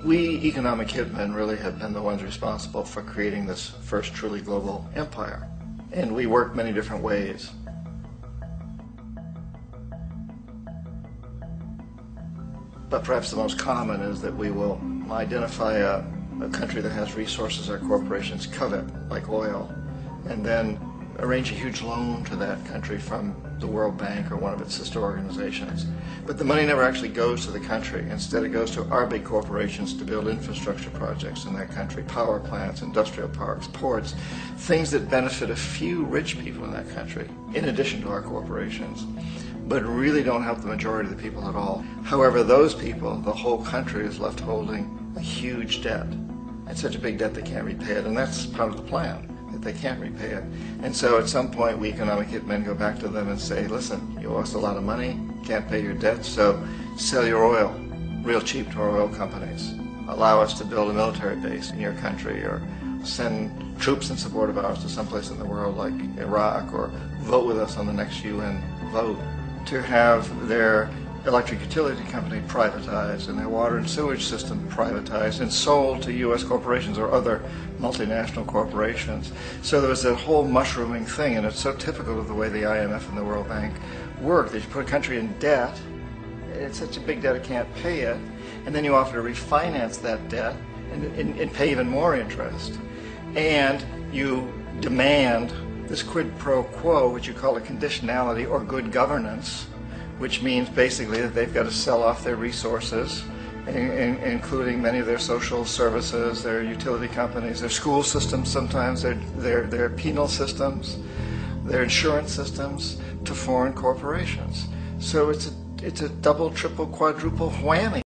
We economic hitmen really have been the ones responsible for creating this first truly global empire. And we work many different ways. But perhaps the most common is that we will identify a country that has resources our corporations covet, like oil, and then arrange a huge loan to that country from the World Bank or one of its sister organizations. But the money never actually goes to the country. Instead, it goes to our big corporations to build infrastructure projects in that country, power plants, industrial parks, ports, things that benefit a few rich people in that country, in addition to our corporations, but really don't help the majority of the people at all. However, those people, the whole country is left holding a huge debt. It's such a big debt they can't repay it, and that's part of the plan. They can't repay it. And so at some point we economic hitmen go back to them and say, listen, you owe us a lot of money, can't pay your debt, so sell your oil real cheap to our oil companies. Allow us to build a military base in your country, or send troops in support of ours to someplace in the world like Iraq, or vote with us on the next UN vote. To have their electric utility company privatized and their water and sewage system privatized and sold to U.S. corporations or other multinational corporations. So there was a whole mushrooming thing, and it's so typical of the way the IMF and the World Bank work, that you put a country in debt, it's such a big debt it can't pay it, and then you offer to refinance that debt and pay even more interest. And you demand this quid pro quo, which you call a conditionality or good governance, which means basically that they've got to sell off their resources, including many of their social services, their utility companies, their school systems sometimes, their penal systems, their insurance systems, to foreign corporations. So it's a double, triple, quadruple whammy.